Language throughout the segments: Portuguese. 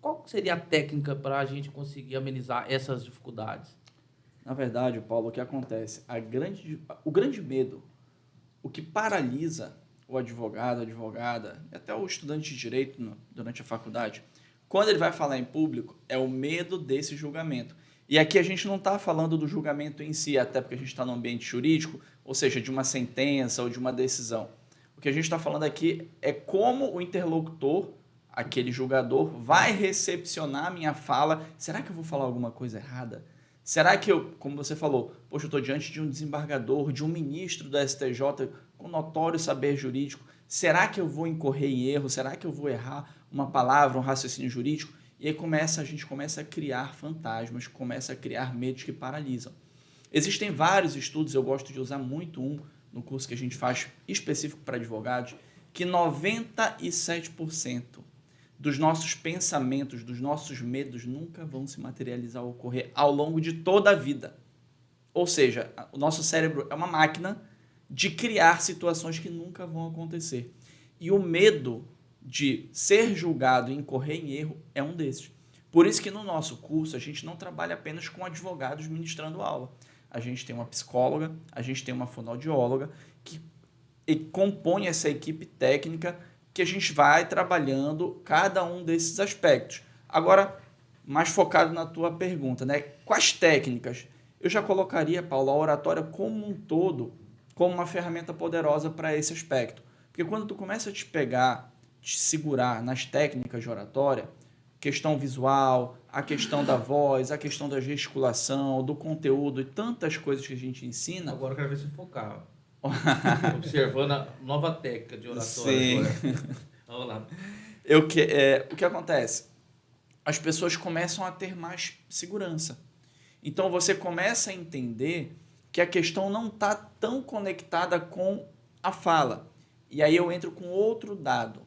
Qual que seria a técnica para a gente conseguir amenizar essas dificuldades? Na verdade, Paulo, o que acontece? O grande medo, o que paralisa o advogado, a advogada, e até o estudante de direito durante a faculdade, quando ele vai falar em público, é o medo desse julgamento. E aqui a gente não está falando do julgamento em si, até porque a gente está no ambiente jurídico, ou seja, de uma sentença ou de uma decisão. O que a gente está falando aqui é como o interlocutor, aquele julgador, vai recepcionar a minha fala. Será que eu vou falar alguma coisa errada? Será que eu, como você falou, poxa, eu estou diante de um desembargador, de um ministro do STJ com notório saber jurídico, será que eu vou incorrer em erro? Será que eu vou errar uma palavra, um raciocínio jurídico? E aí a gente começa a criar fantasmas, começa a criar medos que paralisam. Existem vários estudos, eu gosto de usar muito um no curso que a gente faz específico para advogados, que 97% dos nossos pensamentos, dos nossos medos nunca vão se materializar ou ocorrer ao longo de toda a vida. Ou seja, o nosso cérebro é uma máquina de criar situações que nunca vão acontecer. E o medo de ser julgado e incorrer em erro é um desses. Por isso que no nosso curso a gente não trabalha apenas com advogados ministrando aula. A gente tem uma psicóloga, a gente tem uma fonoaudióloga que compõe essa equipe técnica que a gente vai trabalhando cada um desses aspectos. Agora, mais focado na tua pergunta, né? Quais técnicas? Eu já colocaria, Paulo, a oratória como um todo como uma ferramenta poderosa para esse aspecto. Porque quando tu começa a te segurar nas técnicas de oratória, questão visual, a questão da voz, a questão da gesticulação, do conteúdo e tantas coisas que a gente ensina... Agora eu quero ver se focar. Observando a nova técnica de oratória. Sim. Vamos lá. O que acontece? As pessoas começam a ter mais segurança. Então, você começa a entender que a questão não está tão conectada com a fala. E aí eu entro com outro dado.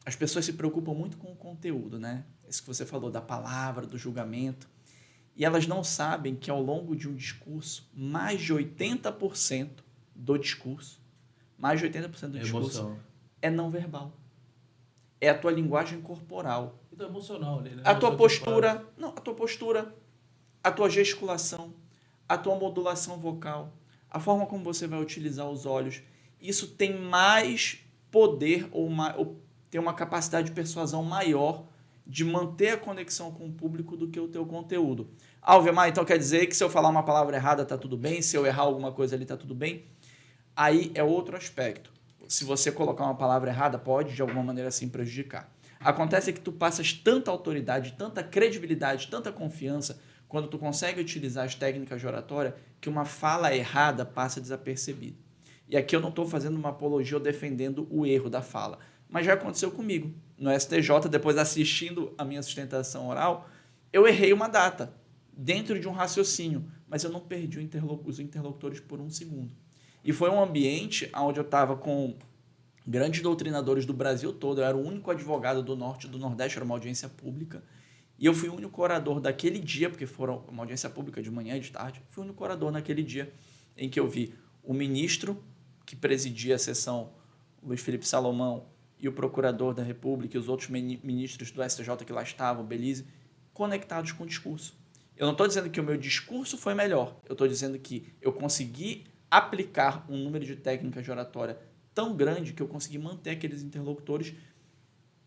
As pessoas se preocupam muito com o conteúdo, né? Isso que você falou, da palavra, do julgamento. E elas não sabem que ao longo de um discurso, mais de 80% do discurso, mais de 80% do discurso é não verbal. É a tua linguagem corporal. Então, emocional ali, né? A tua postura, a tua gesticulação, a tua modulação vocal, a forma como você vai utilizar os olhos. Isso tem mais poder ou tem uma capacidade de persuasão maior de manter a conexão com o público do que o teu conteúdo. Alvemar, então quer dizer que se eu falar uma palavra errada tá tudo bem? Se eu errar alguma coisa ali tá tudo bem? Aí é outro aspecto. Se você colocar uma palavra errada, pode de alguma maneira assim prejudicar. Acontece que tu passas tanta autoridade, tanta credibilidade, tanta confiança quando tu consegue utilizar as técnicas de oratória que uma fala errada passa desapercebida. E aqui eu não estou fazendo uma apologia ou defendendo o erro da fala, mas já aconteceu comigo. No STJ, depois assistindo a minha sustentação oral, eu errei uma data dentro de um raciocínio, mas eu não perdi os interlocutores por um segundo. E foi um ambiente onde eu estava com grandes doutrinadores do Brasil todo, eu era o único advogado do Norte e do Nordeste, era uma audiência pública, e eu fui o único orador daquele dia, porque foram uma audiência pública de manhã e de tarde, fui o único orador naquele dia em que eu vi o ministro que presidia a sessão, Luiz Felipe Salomão, e o procurador da República e os outros ministros do STJ que lá estavam, Belize, conectados com o discurso. Eu não estou dizendo que o meu discurso foi melhor, eu estou dizendo que eu consegui aplicar um número de técnicas de oratória tão grande que eu consegui manter aqueles interlocutores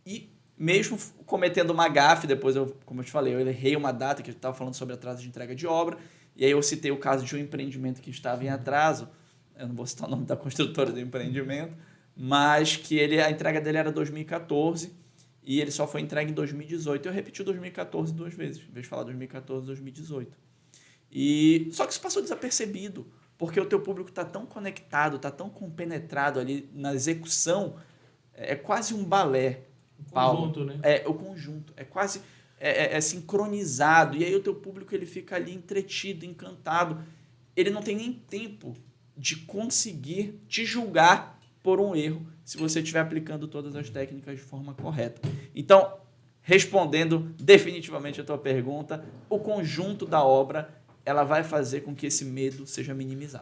e mesmo cometendo uma gafe, depois, como eu te falei, eu errei uma data que eu estava falando sobre atraso de entrega de obra, e aí eu citei o caso de um empreendimento que estava em atraso, eu não vou citar o nome da construtora do empreendimento, mas que a entrega dele era 2014 e ele só foi entregue em 2018. Eu repeti 2014 duas vezes, em vez de falar 2014 e 2018. Só que isso passou desapercebido, porque o teu público está tão conectado, está tão compenetrado ali na execução, é quase um balé, Paulo. Conjunto, né? É o conjunto, é quase sincronizado, e aí o teu público ele fica ali entretido, encantado, ele não tem nem tempo de conseguir te julgar por um erro, se você estiver aplicando todas as técnicas de forma correta. Então, respondendo definitivamente a tua pergunta, o conjunto da obra ela vai fazer com que esse medo seja minimizado.